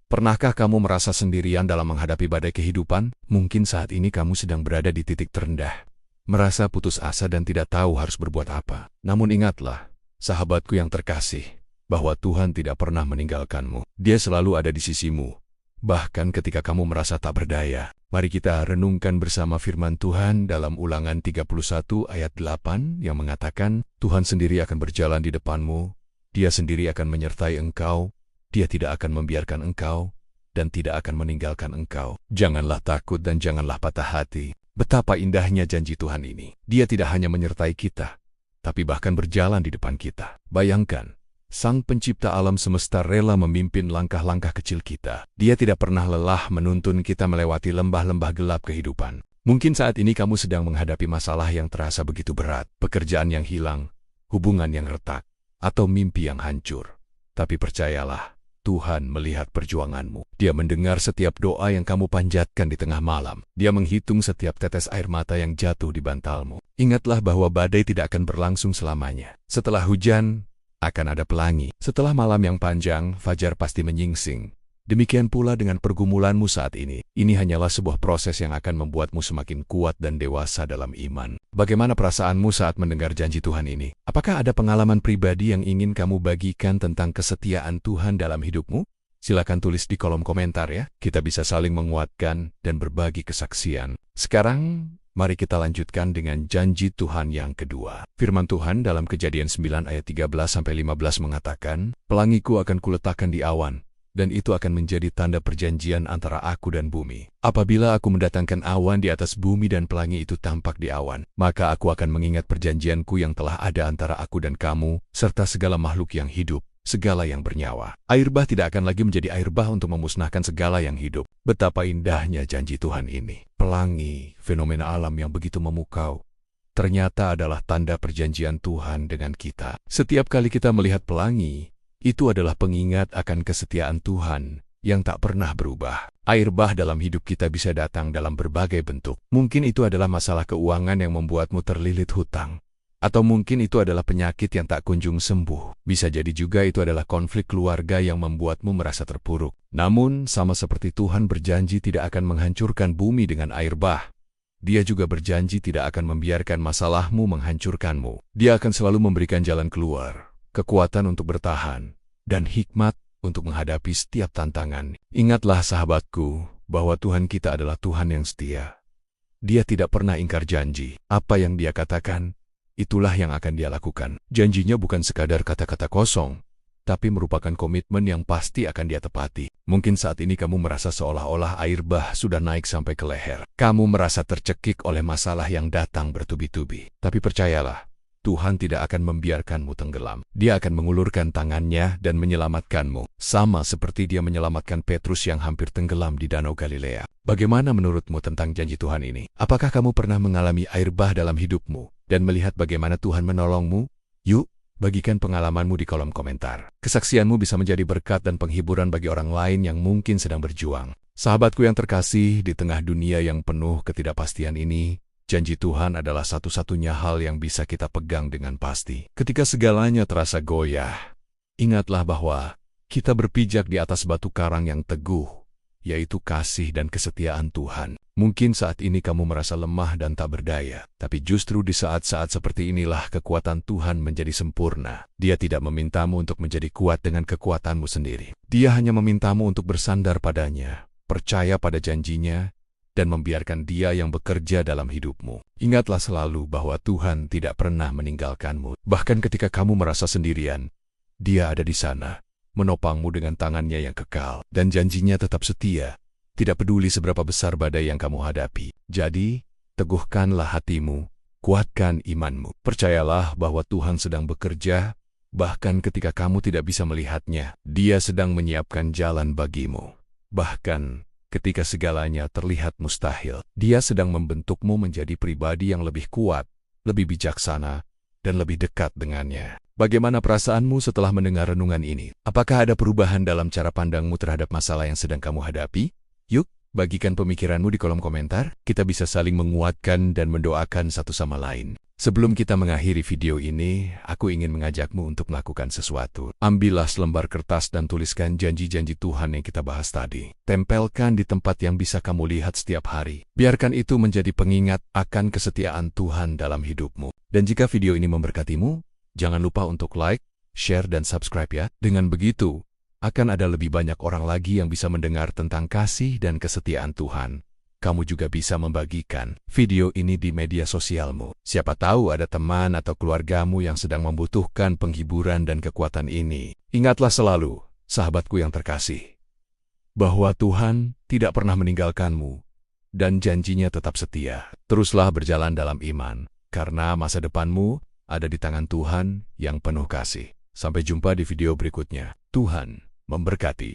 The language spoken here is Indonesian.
Pernahkah kamu merasa sendirian dalam menghadapi badai kehidupan? Mungkin saat ini kamu sedang berada di titik terendah, merasa putus asa dan tidak tahu harus berbuat apa. Namun ingatlah, sahabatku yang terkasih, bahwa Tuhan tidak pernah meninggalkanmu. Dia selalu ada di sisimu, bahkan ketika kamu merasa tak berdaya. Mari kita renungkan bersama firman Tuhan dalam Ulangan 31 ayat 8 yang mengatakan, Tuhan sendiri akan berjalan di depanmu, Dia sendiri akan menyertai engkau, Dia tidak akan membiarkan engkau, dan tidak akan meninggalkan engkau. Janganlah takut dan janganlah patah hati. Betapa indahnya janji Tuhan ini. Dia tidak hanya menyertai kita, tapi bahkan berjalan di depan kita. Bayangkan, Sang Pencipta alam semesta rela memimpin langkah-langkah kecil kita. Dia tidak pernah lelah menuntun kita melewati lembah-lembah gelap kehidupan. Mungkin saat ini kamu sedang menghadapi masalah yang terasa begitu berat, pekerjaan yang hilang, hubungan yang retak, atau mimpi yang hancur. Tapi percayalah, Tuhan melihat perjuanganmu. Dia mendengar setiap doa yang kamu panjatkan di tengah malam. Dia menghitung setiap tetes air mata yang jatuh di bantalmu. Ingatlah bahwa badai tidak akan berlangsung selamanya. Setelah hujan, akan ada pelangi. Setelah malam yang panjang, fajar pasti menyingsing. Demikian pula dengan pergumulanmu saat ini. Ini hanyalah sebuah proses yang akan membuatmu semakin kuat dan dewasa dalam iman. Bagaimana perasaanmu saat mendengar janji Tuhan ini? Apakah ada pengalaman pribadi yang ingin kamu bagikan tentang kesetiaan Tuhan dalam hidupmu? Silakan tulis di kolom komentar ya. Kita bisa saling menguatkan dan berbagi kesaksian. Sekarang, mari kita lanjutkan dengan janji Tuhan yang kedua. Firman Tuhan dalam Kejadian 9 ayat 13-15 mengatakan, Pelangiku akan kuletakkan di awan, dan itu akan menjadi tanda perjanjian antara aku dan bumi. Apabila aku mendatangkan awan di atas bumi dan pelangi itu tampak di awan, maka aku akan mengingat perjanjianku yang telah ada antara aku dan kamu, serta segala makhluk yang hidup, segala yang bernyawa. Air bah tidak akan lagi menjadi air bah untuk memusnahkan segala yang hidup. Betapa indahnya janji Tuhan ini. Pelangi, fenomena alam yang begitu memukau, ternyata adalah tanda perjanjian Tuhan dengan kita. Setiap kali kita melihat pelangi, itu adalah pengingat akan kesetiaan Tuhan yang tak pernah berubah. Air bah dalam hidup kita bisa datang dalam berbagai bentuk. Mungkin itu adalah masalah keuangan yang membuatmu terlilit hutang. Atau mungkin itu adalah penyakit yang tak kunjung sembuh. Bisa jadi juga itu adalah konflik keluarga yang membuatmu merasa terpuruk. Namun, sama seperti Tuhan berjanji tidak akan menghancurkan bumi dengan air bah, Dia juga berjanji tidak akan membiarkan masalahmu menghancurkanmu. Dia akan selalu memberikan jalan keluar, kekuatan untuk bertahan, dan hikmat untuk menghadapi setiap tantangan. Ingatlah sahabatku, bahwa Tuhan kita adalah Tuhan yang setia. Dia tidak pernah ingkar janji. Apa yang Dia katakan, itulah yang akan Dia lakukan. Janjinya bukan sekadar kata-kata kosong, tapi merupakan komitmen yang pasti akan Dia tepati. Mungkin saat ini kamu merasa seolah-olah air bah sudah naik sampai ke leher. Kamu merasa tercekik oleh masalah yang datang bertubi-tubi. Tapi percayalah, Tuhan tidak akan membiarkanmu tenggelam. Dia akan mengulurkan tangannya dan menyelamatkanmu, sama seperti Dia menyelamatkan Petrus yang hampir tenggelam di Danau Galilea. Bagaimana menurutmu tentang janji Tuhan ini? Apakah kamu pernah mengalami air bah dalam hidupmu dan melihat bagaimana Tuhan menolongmu? Yuk, bagikan pengalamanmu di kolom komentar. Kesaksianmu bisa menjadi berkat dan penghiburan bagi orang lain yang mungkin sedang berjuang. Sahabatku yang terkasih, di tengah dunia yang penuh ketidakpastian ini, janji Tuhan adalah satu-satunya hal yang bisa kita pegang dengan pasti. Ketika segalanya terasa goyah, ingatlah bahwa kita berpijak di atas batu karang yang teguh, yaitu kasih dan kesetiaan Tuhan. Mungkin saat ini kamu merasa lemah dan tak berdaya, tapi justru di saat-saat seperti inilah kekuatan Tuhan menjadi sempurna. Dia tidak memintamu untuk menjadi kuat dengan kekuatanmu sendiri. Dia hanya memintamu untuk bersandar padanya, percaya pada janjinya, dan membiarkan Dia yang bekerja dalam hidupmu. Ingatlah selalu bahwa Tuhan tidak pernah meninggalkanmu. Bahkan ketika kamu merasa sendirian, Dia ada di sana, menopangmu dengan tangannya yang kekal, dan janjinya tetap setia, tidak peduli seberapa besar badai yang kamu hadapi. Jadi, teguhkanlah hatimu, kuatkan imanmu. Percayalah bahwa Tuhan sedang bekerja, bahkan ketika kamu tidak bisa melihatnya. Dia sedang menyiapkan jalan bagimu. Bahkan ketika segalanya terlihat mustahil, Dia sedang membentukmu menjadi pribadi yang lebih kuat, lebih bijaksana, dan lebih dekat dengannya. Bagaimana perasaanmu setelah mendengar renungan ini? Apakah ada perubahan dalam cara pandangmu terhadap masalah yang sedang kamu hadapi? Yuk, bagikan pemikiranmu di kolom komentar. Kita bisa saling menguatkan dan mendoakan satu sama lain. Sebelum kita mengakhiri video ini, aku ingin mengajakmu untuk melakukan sesuatu. Ambillah selembar kertas dan tuliskan janji-janji Tuhan yang kita bahas tadi. Tempelkan di tempat yang bisa kamu lihat setiap hari. Biarkan itu menjadi pengingat akan kesetiaan Tuhan dalam hidupmu. Dan jika video ini memberkatimu, jangan lupa untuk like, share, dan subscribe ya. Dengan begitu, akan ada lebih banyak orang lagi yang bisa mendengar tentang kasih dan kesetiaan Tuhan. Kamu juga bisa membagikan video ini di media sosialmu. Siapa tahu ada teman atau keluargamu yang sedang membutuhkan penghiburan dan kekuatan ini. Ingatlah selalu, sahabatku yang terkasih, bahwa Tuhan tidak pernah meninggalkanmu dan janjinya tetap setia. Teruslah berjalan dalam iman, karena masa depanmu ada di tangan Tuhan yang penuh kasih. Sampai jumpa di video berikutnya. Tuhan memberkati.